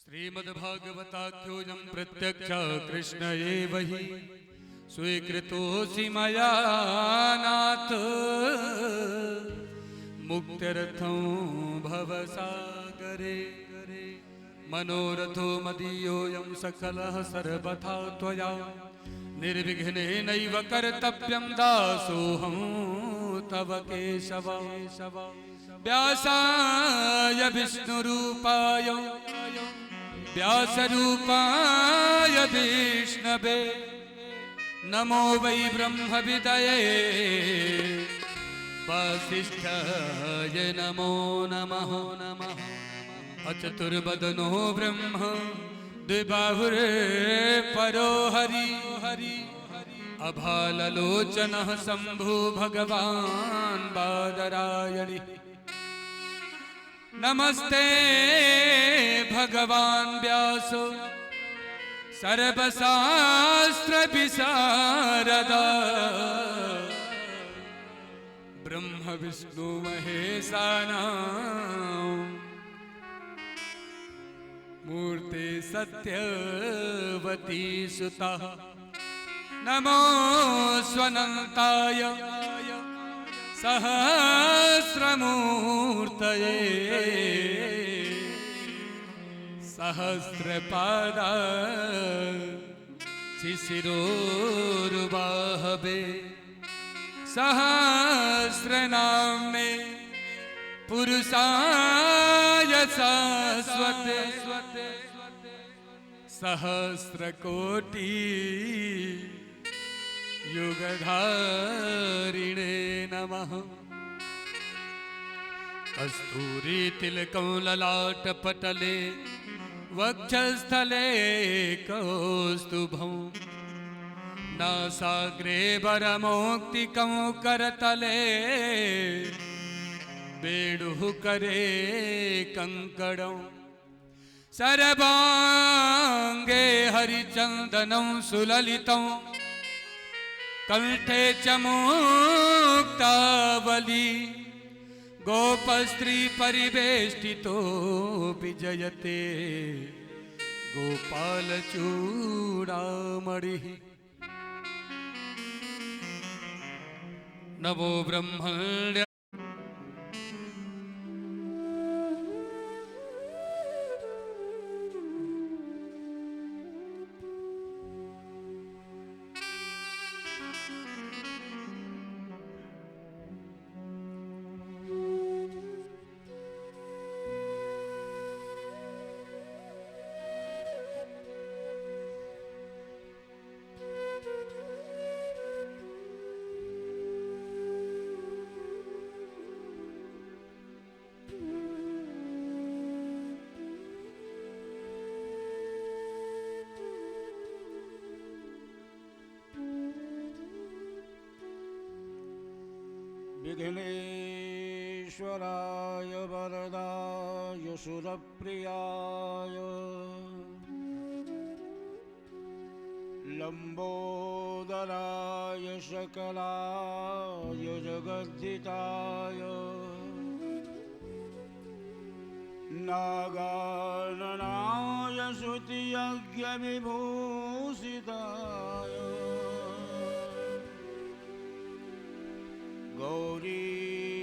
श्रीमद्भागवताख्योऽयं प्रत्यक्ष कृष्ण एव हि स्वीकृतोऽसि मया नाथ मुक्त्यर्थं भवसागरे मनोरथो मदीयोऽयं सकलः सर्वथा त्वया निर्विघ्नेनैव कर्तव्यं दासोऽहं तव केशव व्यासाय विष्णुरूपाय व्यासरूपाय विष्णवे नमो वै ब्रह्मविदये वासिष्ठाय नमो नमः अचतुर्वदनो ब्रह्म द्विबाहुर्परो हरि अभाललोचनः शम्भो भगवान् बादरायणि नमस्ते भगवान् व्यासो सर्वशास्त्र विशारद ब्रह्म विष्णु महेशानां मूर्ति सत्यवती सुता नमो स्वनन्ताय सहस्रमूर्तये सहस्रपादा शिशिरोरुबाहवे सहस्रनाम्ने पुरुषाय शाश्वते सहस्रकोटि युगधारिणे नमः कस्तूरी तिलकं ललाटपटले वक्षस्थले कौस्तुभं नासाग्रे वरमौक्तिकं करतले वेणुः करे कङ्कणं सर्वाङ्गे हरिचन्दनं सुललितं कंठे च मुक्तावली गोपस्त्री परिवेष्टितो विजयते गोपालचूडामणिः नमो ब्रह्मण्य विघ्नेश्वराय वरदाय सुरप्रियाय लंबोदराय सकलाय जगद्धिताय नागाननाय श्रुतियज्ञविभूषिताय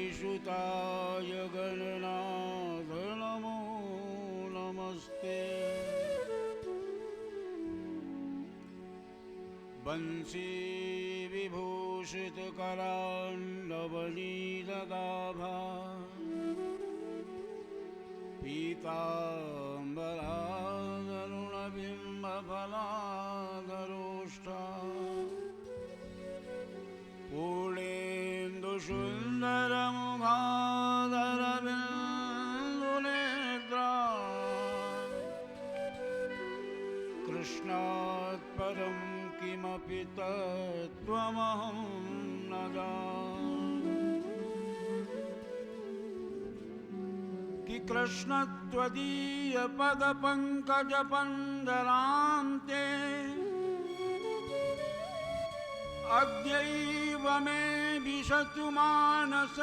गौरीसुताय गणनाथ नमो नमस्ते बंशी विभूषित कराण्डवनीलगाभा पीताम्बरागरुणबिम्बफलागरोष्ठा पूर्णेन्दुसुन्दरमुखादरबिन्दुनेत्रा कृष्णात् परं किमपि तत्त्वमहं न जाने कि कृष्णत्वदीयपदपङ्कजपन्दरान्ते अद्यैव मे विशतु मानसराजहंस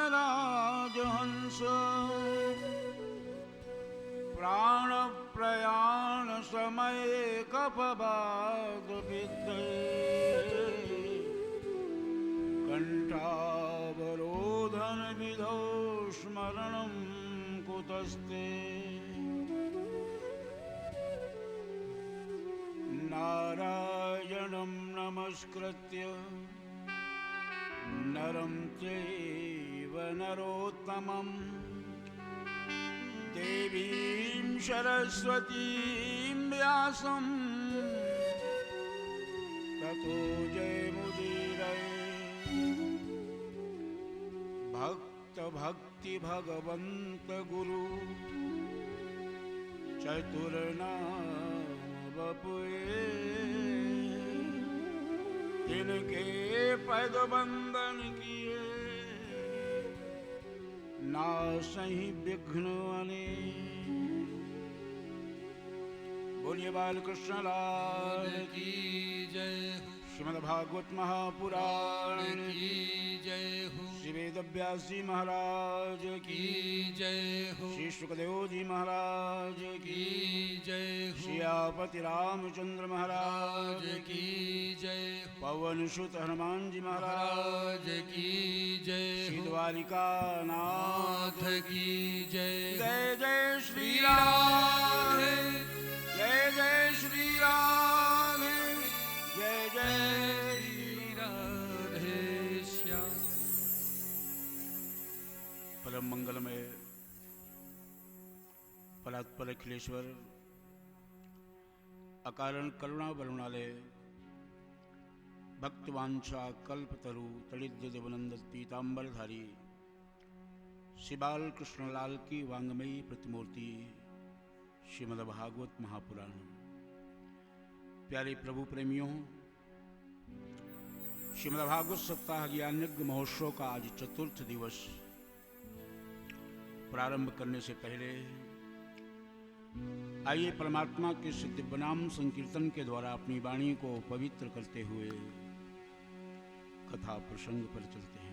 प्राणप्रयाण समये कपवादविद्धे कण्ठावरोधनविधौ स्मरणं कुतस्ते नारायणं नमस्कृत्य नरं चैव नरोत्तमं देवीं सरस्वतीं व्यासं ततो जयमुदीरये भक्त भक्ति भगवंत गुरु चतुर्नाम बपुए इनके पद बंदन किए नासहि विघ्न अने। बोलिए बालकृष्ण लाल की जय हो, श्रीमद्भागवत महापुराण की जय हो, श्री वेद व्यासी महाराज की जय हो, श्री सुखदेव जी महाराज की जय हो, श्रीयापति रामचंद्र महाराज की जय हो, पवन सुत हनुमान जी महाराज की जय श्री हो, द्वारिका नाथ की जय हो। जय जय श्री राम जय जय श्री राम जय जय श्री राधे श्याम। परम मंगलमय परात्पर अखिलेश्वर अकारण करुणा वरुणालय भक्तवांछा कल्पतरु तड़ित देवनंद पीतांबरधारी श्री बाल कृष्णलाल की वांगमयी प्रतिमूर्ति श्रीमद्भागवत महापुराण। प्यारे प्रभु प्रेमियों, श्रीमद्भागवत सप्ताह ज्ञानयज्ञ महोत्सव का आज चतुर्थ दिवस प्रारंभ करने से पहले आइए परमात्मा के दिव्य नाम संकीर्तन के द्वारा अपनी वाणी को पवित्र करते हुए कथा प्रसंग पर चलते हैं।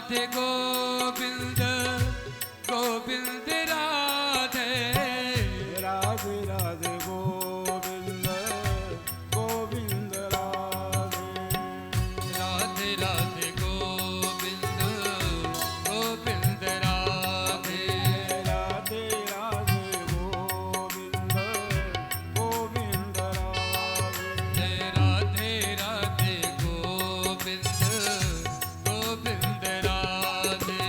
राधे गोविंद गोविंद राधे राधे राधे गोविंद गोविंद राधे राधे राधे गोविंद गोविंद राधे राधे राधे गोविंद गोविंद राधे राधे राधे गोविंद गोविंद राधे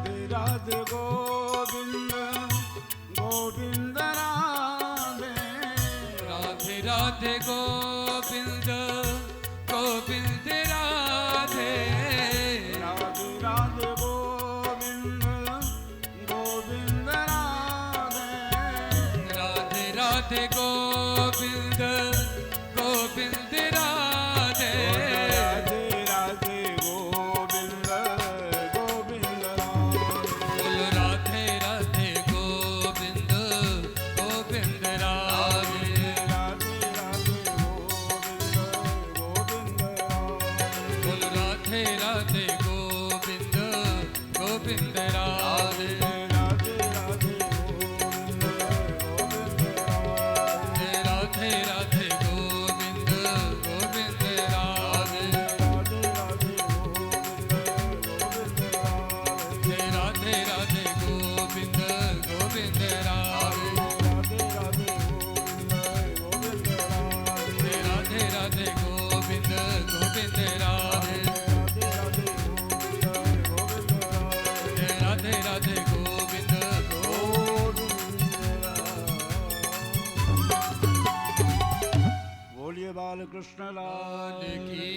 राधे राधे गोविंद गोविंद राधे राधे राधे गोविंद गोविंद राधे राधे राधे गोविंद गोविंद राधे राधे राधे गोविंद गोविंद राधे राधे राधे गोविंद गोविंद राधे बोल राधे राधे गोविंद गोविंद राधे राधे राधे गोविंद गोविंद राधे बोल राधे राधे गोविंद गोविंद राधे राधे राधे गोविंद गोविंद राधे राधे राधे गोविंद गोविंद राधे राधे राधे गोविंद गोविंद राधे राधे राधे गोविंद गोविंद राधे राधे राधे गोविंद गोविंद राधे राधे राधे गोविंद गोविंद राधे राधे राधे गोविंद गोविंद राधे राधे राधे गोविंद बोलिए बाल कृष्ण लाल गोविंद की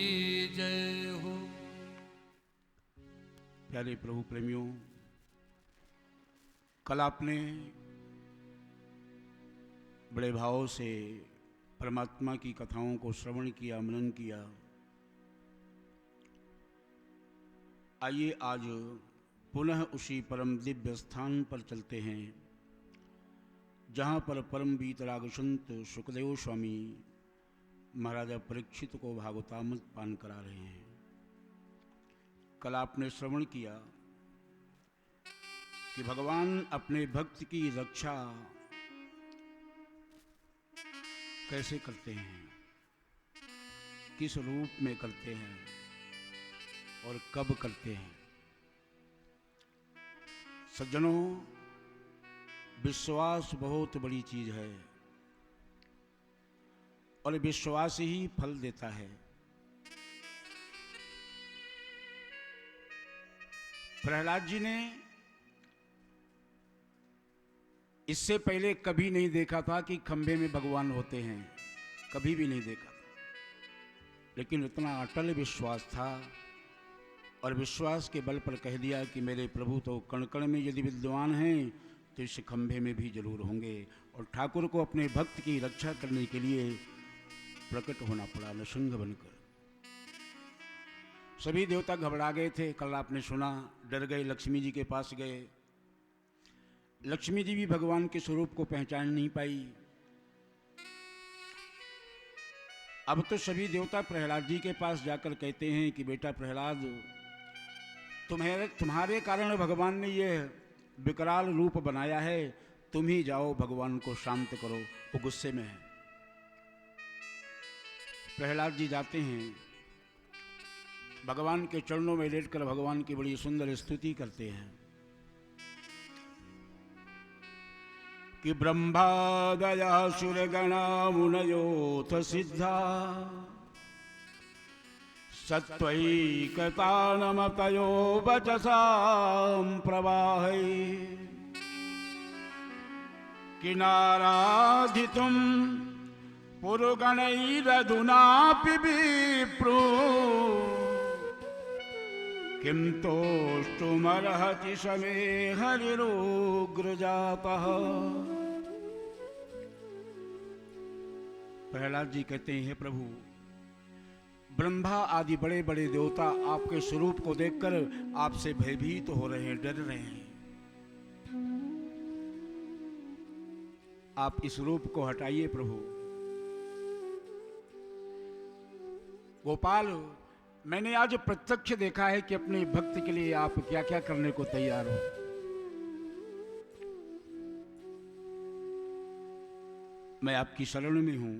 जय हो। प्यारे प्रभु प्रेमियों, कल आपने बड़े भाव से परमात्मा की कथाओं को श्रवण किया, मनन किया। आइए आज पुनः उसी परम दिव्य स्थान पर चलते हैं जहाँ पर परम वीतराग संत सुखदेव स्वामी महाराजा परीक्षित को भागवतामृत पान करा रहे हैं। कल आपने श्रवण किया कि भगवान अपने भक्त की रक्षा कैसे करते हैं, किस रूप में करते हैं और कब करते हैं। सज्जनों, विश्वास बहुत बड़ी चीज है और विश्वास ही फल देता है। प्रहलाद जी ने इससे पहले कभी नहीं देखा था कि खंभे में भगवान होते हैं, कभी भी नहीं देखा था, लेकिन इतना अटल विश्वास था और विश्वास के बल पर कह दिया कि मेरे प्रभु तो कण कण में यदि विद्वान हैं तो इस खंभे में भी जरूर होंगे। और ठाकुर को अपने भक्त की रक्षा करने के लिए प्रकट होना पड़ा नृसिंह बनकर। सभी देवता घबरा गए थे। कल आपने सुना, डर गए, लक्ष्मी जी के पास गए। लक्ष्मी जी भी भगवान के स्वरूप को पहचान नहीं पाई। अब तो सभी देवता प्रहलाद जी के पास जाकर कहते हैं कि बेटा प्रहलाद, तुम्हारे कारण भगवान ने ये विकराल रूप बनाया है, तुम ही जाओ भगवान को शांत करो, वो गुस्से में है। प्रहलाद जी जाते हैं, भगवान के चरणों में लेटकर भगवान की बड़ी सुंदर स्तुति करते हैं कि ब्रह्मादया सुरगणा मुनयोथ सिद्धा सत्वैकतानमतयो वचसां प्रवाहै किनाराधितुं पुरगणैरधुनापि विप्रो किं तोष्टुमर्हति समे हरिरुग्रजातः। प्रहलाद जी कहते हैं, प्रभु ब्रह्मा आदि बड़े बड़े देवता आपके स्वरूप को देखकर आपसे भयभीत हो रहे हैं, डर रहे हैं। आप इस रूप को हटाइए प्रभु। गोपाल, मैंने आज प्रत्यक्ष देखा है कि अपने भक्त के लिए आप क्या क्या करने को तैयार हो। मैं आपकी शरण में हूं।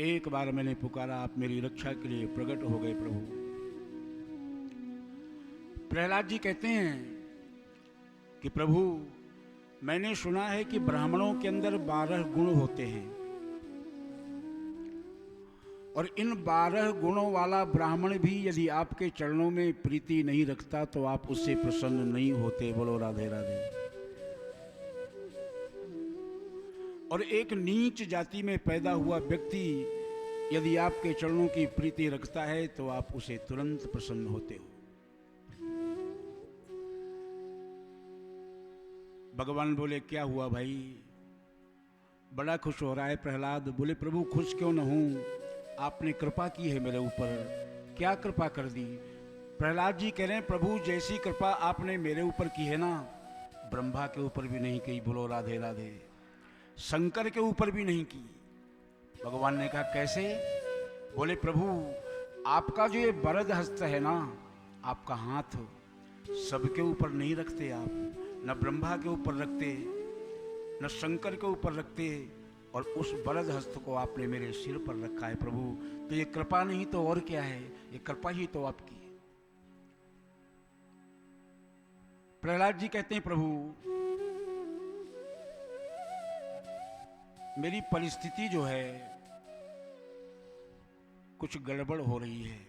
एक बार मैंने पुकारा, आप मेरी रक्षा के लिए प्रकट हो गए प्रभु। प्रहलाद जी कहते हैं कि प्रभु, मैंने सुना है कि ब्राह्मणों के अंदर 12 गुण होते हैं और इन 12 गुणों वाला ब्राह्मण भी यदि आपके चरणों में प्रीति नहीं रखता तो आप उससे प्रसन्न नहीं होते। बोलो राधे राधे। और एक नीच जाति में पैदा हुआ व्यक्ति यदि आपके चरणों की प्रीति रखता है तो आप उसे तुरंत प्रसन्न होते हो। भगवान बोले, क्या हुआ भाई, बड़ा खुश हो रहा है प्रहलाद। बोले, प्रभु खुश क्यों न हूं, आपने कृपा की है मेरे ऊपर। क्या कृपा कर दी? प्रहलाद जी कह रहे हैं, प्रभु जैसी कृपा आपने मेरे ऊपर की है ना, ब्रह्मा के ऊपर भी नहीं की। बोलो राधे राधे। शंकर के ऊपर भी नहीं की। भगवान ने कहा, कैसे? बोले, प्रभु आपका जो ये वरद हस्त है ना, आपका हाथ सबके ऊपर नहीं रखते आप, न ब्रह्मा के ऊपर रखते, न शंकर के ऊपर रखते, और उस वरद हस्त को आपने मेरे सिर पर रखा है प्रभु। तो ये कृपा नहीं तो और क्या है, ये कृपा ही तो आपकी है। प्रहलाद जी कहते हैं, प्रभु मेरी परिस्थिति जो है कुछ गड़बड़ हो रही है।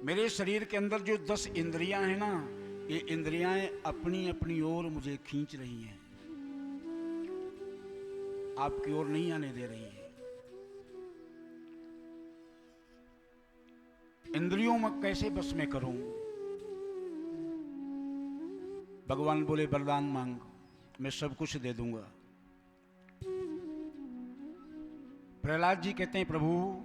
मेरे शरीर के अंदर जो 10 इंद्रियां हैं ना, ये इंद्रियां अपनी अपनी ओर मुझे खींच रही हैं, आपकी ओर नहीं आने दे रही है। इंद्रियों में कैसे बस में करूं? भगवान बोले, वरदान मांग, मैं सब कुछ दे दूंगा। प्रहलाद जी कहते हैं, प्रभु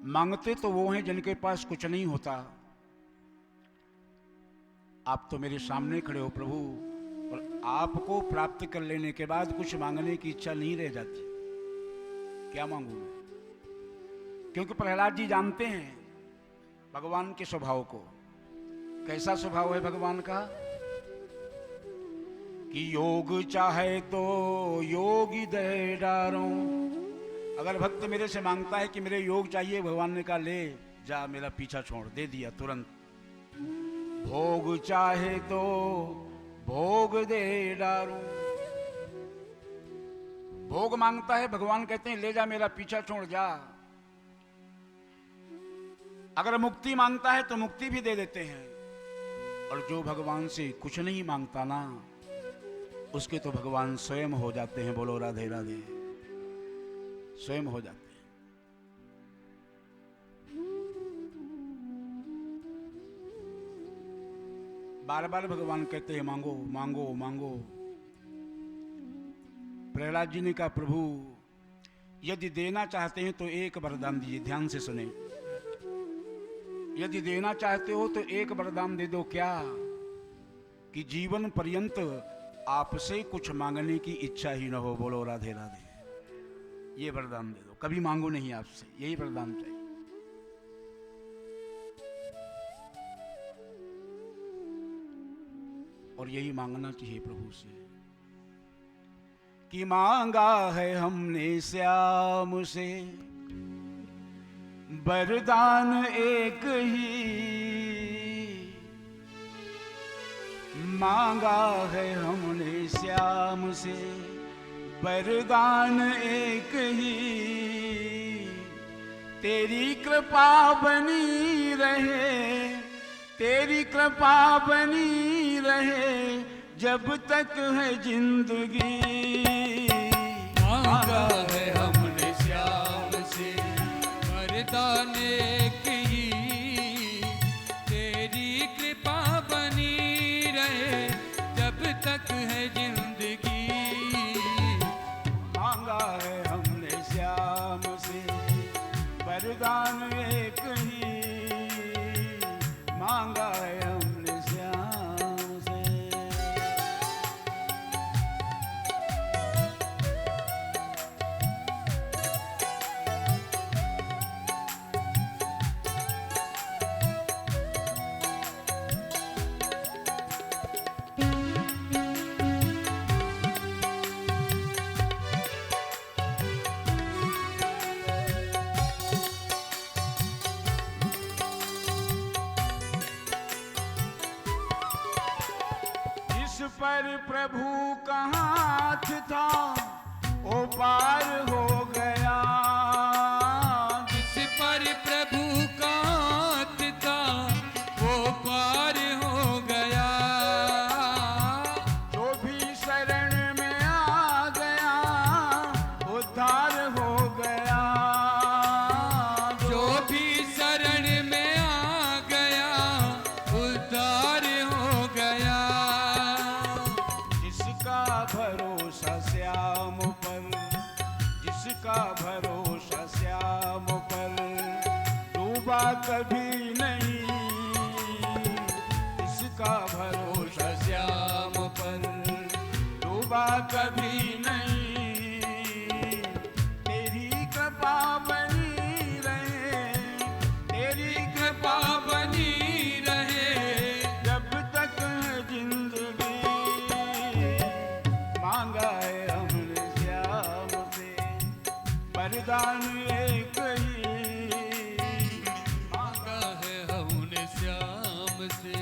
मांगते तो वो हैं जिनके पास कुछ नहीं होता। आप तो मेरे सामने खड़े हो प्रभु, और आपको प्राप्त कर लेने के बाद कुछ मांगने की इच्छा नहीं रह जाती। क्या मांगू मैं? क्योंकि प्रहलाद जी जानते हैं भगवान के स्वभाव को। कैसा स्वभाव है भगवान का? कि योग चाहे तो योगी दे डारो। अगर भक्त मेरे से मांगता है कि मेरे योग चाहिए, भगवान ने कहा, ले जा, मेरा पीछा छोड़। दे दिया तुरंत। भोग चाहे तो भोग दे डारो। भोग मांगता है, भगवान कहते हैं, ले जा, मेरा पीछा छोड़ जा। अगर मुक्ति मांगता है तो मुक्ति भी दे देते हैं। और जो भगवान से कुछ नहीं मांगता ना, उसके तो भगवान स्वयं हो जाते हैं। बोलो राधे राधे। स्वयं हो जाते हैं। बार बार भगवान कहते हैं, मांगो मांगो मांगो। प्रहलाद जी ने कहा, प्रभु यदि देना चाहते हैं तो एक वरदान दीजिए। ध्यान से सुने, यदि देना चाहते हो तो एक वरदान दे दो। क्या? कि जीवन पर्यंत आपसे कुछ मांगने की इच्छा ही न हो। बोलो राधे राधे। ये वरदान दे दो, कभी मांगो नहीं आपसे, यही वरदान चाहिए। और यही मांगना चाहिए प्रभु से कि मांगा है हमने श्याम से वरदान एक ही, मांगा है हमने श्याम से वरदान एक ही, तेरी कृपा बनी रहे, तेरी कृपा बनी रहे जब तक है जिंदगी। मांगा है हमने श्याम से वरदान की, तेरी कृपा बनी रहे जब तक है जिंदगी। मांगा है हमने श्याम से वरदान एक ही, मांगा है हमने श्याम से। पर प्रभु का हाथ था ओ पार हो गया, जिस पर प्रभु का हाथ था वो पार हो गया। जो भी शरण में आ गया उद्धार हो गया, जो भी शरण में आ गया उद्धार हो गया। भरोसा श्याम पर, जिसका भरोसा श्याम पर डूबा कभी नहीं, जिसका भरोसा श्याम पर डूबा कभी नहीं। तेरी कृपा बनी रहे, तेरी कृपा बनी रहे जब तक है जिंदगी। मांगा है हमने श्याम से वरदान एक ही, मांगा है हमने श्याम से।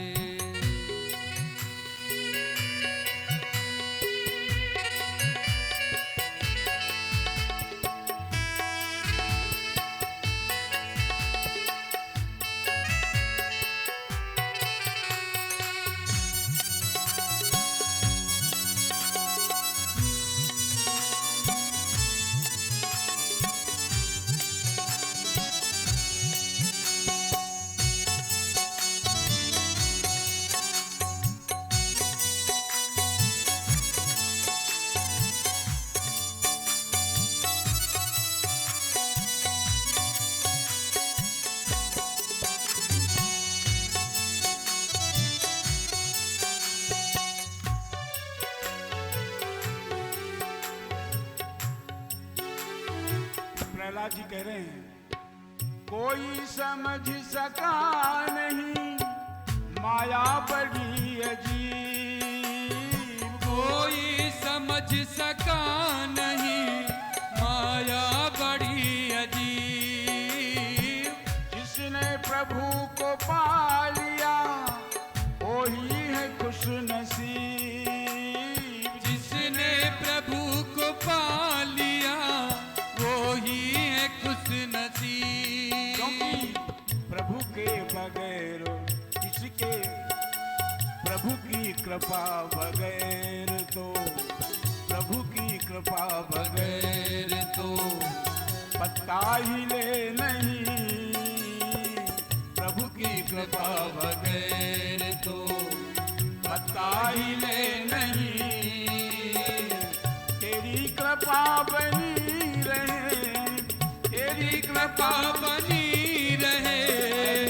प्रहलाद जी कह रहे हैं कोई समझ सका नहीं माया बड़ी अजीब, कोई समझ सका नहीं माया बड़ी अजीब। जिसने प्रभु को पा लिया वही है खुश नसीब, जिसने प्रभु को पा लिया वही है खुश नसीब। क्योंकि प्रभु के बगैर किसके, प्रभु की कृपा बगैर तो, प्रभु की कृपा बगैर तो पत्ता ही ले नहीं, प्रभु की कृपा बगैर तो पत्ता ही ले नहीं। तेरी कृपा बनी रहे, तेरी कृपा बनी रहे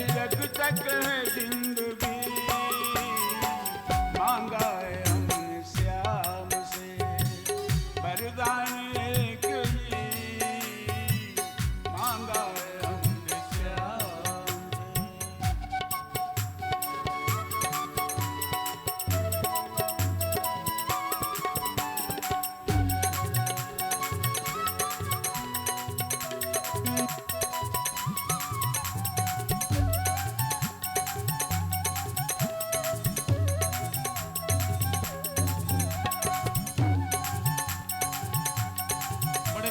जग तक है जिंदगी। मांगा है हमने श्याम से वरदान एक ही, मांगा है हमने श्याम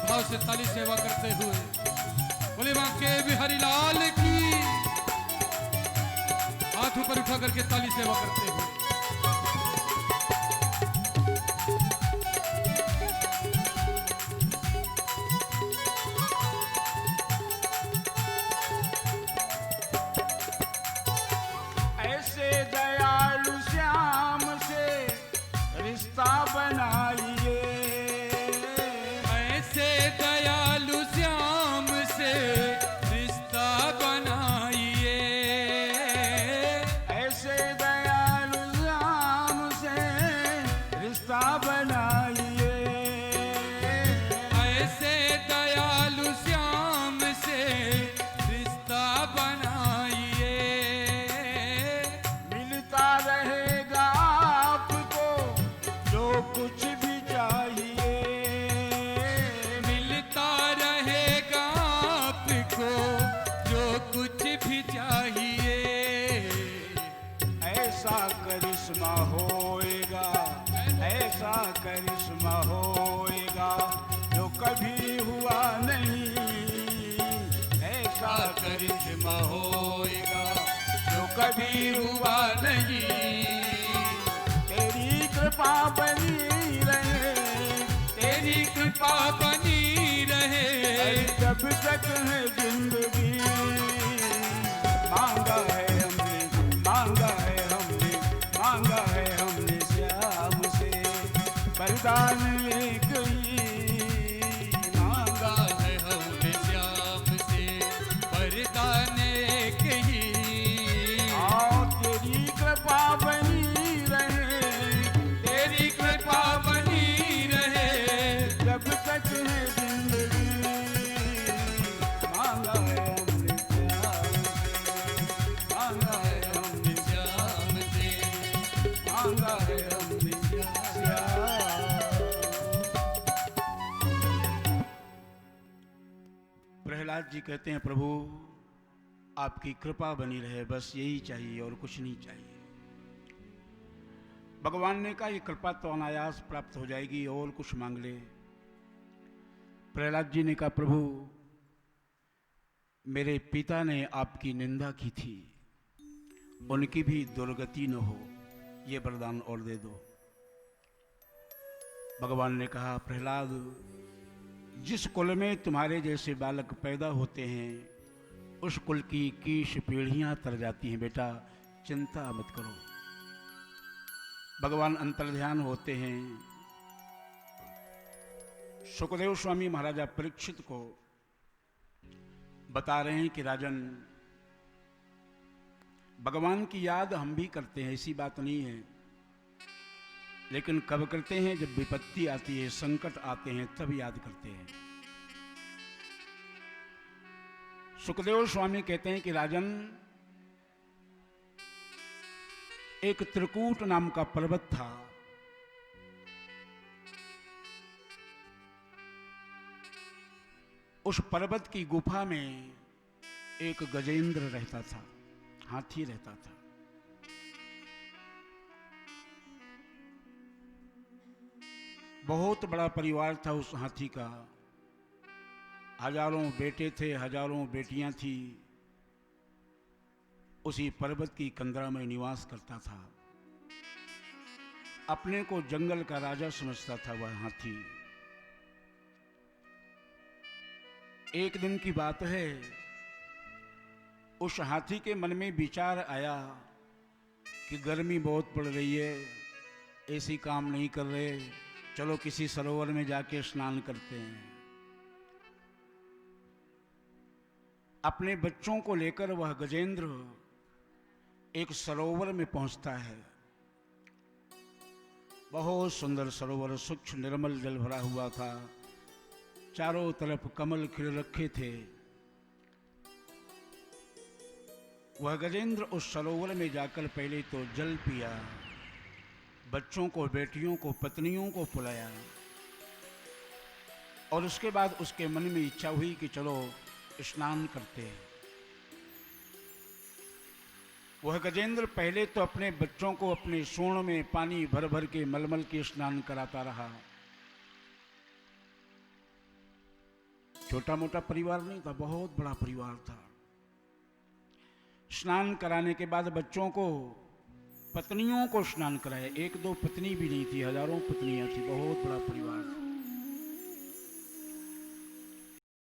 भाव से ताली सेवा करते हुए बोले बांके बिहारी लाल की। हाथ ऊपर उठा करके ताली सेवा करते हुए ऐसे दयालु श्याम से रिश्ता बनाइए, ऐसे दयालु श्याम से रिश्ता बनाइए, ऐसे दयालु श्याम से रिश्ता बनाइए, ऐसे दयालु श्याम से रिश्ता बनाइए। मिलता रहेगा आपको जो कुछ भी चाहिए, मिलता रहेगा आपको जो कुछ भी चाहिए। ऐसा करिश्मा होएगा, ऐसा करिश्मा होएगा जो कभी हुआ नहीं, ऐसा करिश्मा होएगा जो कभी हुआ नहीं। तेरी कृपा बनी रहे, तेरी कृपा बनी रहे, जब तक है जिंदगी। मांगा है हमने, मांगा है हमने, मांगा है हमने श्याम से वरदान एक ही, मांगा है हमने श्याम से वरदान एक ही। आओ तेरी कृपा बनी रहे, तेरी कृपा बनी रहे, जब तक है जिंदगी। मांगा है हमने श्याम से, मांगा है हमने श्याम से मांगा है हमने श्याम। प्रहलाद जी कहते हैं प्रभु आपकी कृपा बनी रहे, बस यही चाहिए और कुछ नहीं चाहिए। भगवान ने कहा ये कृपा तो अनायास प्राप्त हो जाएगी, और कुछ मांग ले। प्रहलाद जी ने कहा प्रभु मेरे पिता ने आपकी निंदा की थी, उनकी भी दुर्गति न हो, ये वरदान और दे दो। भगवान ने कहा प्रहलाद जिस कुल में तुम्हारे जैसे बालक पैदा होते हैं उस कुल की कीश पीढ़ियां तर जाती हैं, बेटा चिंता मत करो। भगवान अंतर्ध्यान होते हैं। सुखदेव स्वामी महाराजा परीक्षित को बता रहे हैं कि राजन भगवान की याद हम भी करते हैं, ऐसी बात नहीं है, लेकिन कब करते हैं जब विपत्ति आती है, संकट आते हैं, तब याद करते हैं। सुखदेव स्वामी कहते हैं कि राजन एक त्रिकूट नाम का पर्वत था, उस पर्वत की गुफा में एक गजेंद्र रहता था, हाथी रहता था। बहुत बड़ा परिवार था उस हाथी का, हजारों बेटे थे, हजारों बेटियां थी। उसी पर्वत की कंदरा में निवास करता था। अपने को जंगल का राजा समझता था वह हाथी। एक दिन की बात है, उस हाथी के मन में विचार आया कि गर्मी बहुत पड़ रही है, ऐसी काम नहीं कर रहे, चलो किसी सरोवर में जाके स्नान करते हैं। अपने बच्चों को लेकर वह गजेंद्र एक सरोवर में पहुंचता है। बहुत सुंदर सरोवर, स्वच्छ निर्मल जल भरा हुआ था, चारों तरफ कमल खिल रखे थे। वह गजेंद्र उस सरोवर में जाकर पहले तो जल पिया, बच्चों को, बेटियों को, पत्नियों को पिलाया, और उसके बाद उसके मन में इच्छा हुई कि चलो स्नान करते हैं। वह गजेंद्र पहले तो अपने बच्चों को अपने सूंड में पानी भर भर के मलमल के स्नान कराता रहा। छोटा मोटा परिवार नहीं था, बहुत बड़ा परिवार था। स्नान कराने के बाद बच्चों को, पत्नियों को स्नान कराया। एक दो पत्नी भी नहीं थी, हजारों पत्नियां थी, बहुत बड़ा परिवार था।